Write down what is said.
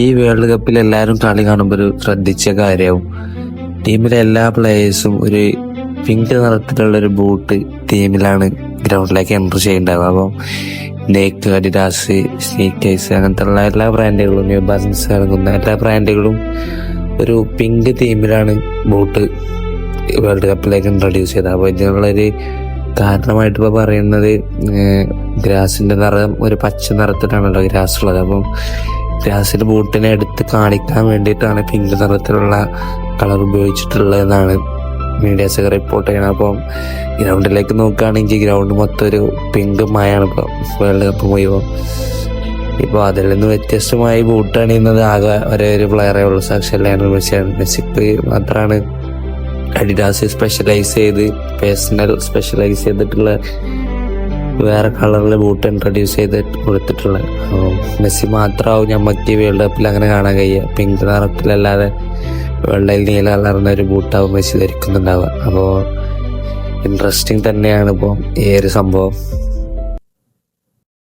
ഈ വേൾഡ് കപ്പിൽ എല്ലാവരും കളി കാണുമ്പോൾ ഒരു ശ്രദ്ധിച്ച കാര്യമാവും, ടീമിലെ എല്ലാ പ്ലേയേഴ്സും ഒരു പിങ്ക് നിറത്തിലുള്ള ഒരു ബൂട്ട് ടീമിലാണ് ഗ്രൗണ്ടിലേക്ക് എൻ്റർ ചെയ്യേണ്ടത്. അപ്പം നേക്ക്, അഡിഡാസ്, സ്നീക്കേഴ്സ് അങ്ങനത്തെ ഉള്ള എല്ലാ ബ്രാൻഡുകളും, ന്യൂ ബാലൻസ് ഇറങ്ങുന്ന എല്ലാ ബ്രാൻഡുകളും ഒരു പിങ്ക് തീമിലാണ് ബൂട്ട് വേൾഡ് കപ്പിലേക്ക് ഇൻട്രൊഡ്യൂസ് ചെയ്തത്. അപ്പോൾ ഇതിനുള്ളൊരു കാരണമായിട്ട് ഇപ്പോൾ പറയുന്നത് ഗ്രാസിൻ്റെ നിറം ഒരു പച്ച നിറത്തിലാണല്ലോ ഗ്രാസ് ഉള്ളത്. അപ്പം ഗ്രാസിൽ ബൂട്ടിനെ എടുത്ത് കാണിക്കാൻ വേണ്ടിയിട്ടാണ് പിങ്ക് നിറത്തിലുള്ള കളർ ഉപയോഗിച്ചിട്ടുള്ളതെന്നാണ് മീഡിയാസൊക്കെ റിപ്പോർട്ട് ചെയ്യണം. അപ്പം ഗ്രൗണ്ടിലേക്ക് നോക്കുകയാണെങ്കിൽ ഗ്രൗണ്ട് മൊത്തം ഒരു പിങ്ക് മയാണ് ഇപ്പോൾ വേൾഡ് കപ്പ് മുഴുവൻ. ഇപ്പോൾ അതിൽ നിന്ന് വ്യത്യസ്തമായി ബൂട്ട് അണിയുന്നത് ആകെ ഒരേ ഒരു പ്ലെയറേ ഉള്ളൂ, സാക്ഷാൽ ലയണൽ മെസ്സിയാണ്. മെസ്സിക്ക് മാത്രമാണ് അഡിഡാസ് സ്പെഷ്യലൈസ് ചെയ്ത് പേഴ്സണൽ സ്പെഷ്യലൈസ് ചെയ്തിട്ടുള്ള വേറെ കളറിൽ ബൂട്ട് ഇൻട്രൊഡ്യൂസ് ചെയ്ത് കൊടുത്തിട്ടുള്ളത്. മെസ്സി മാത്രമാവും നമുക്ക് ഈ വേൾഡ് കപ്പിൽ അങ്ങനെ കാണാൻ കഴിയുക. പിങ്ക് നിറത്തിലല്ലാതെ വെള്ളയിൽ നീല കളർന്ന ഒരു ബൂട്ടാവും മെസ്സി ധരിക്കുന്നുണ്ടാവുക. അപ്പോൾ ഇൻട്രസ്റ്റിംഗ് തന്നെയാണ് ഇപ്പോൾ ഈ ഒരു സംഭവം.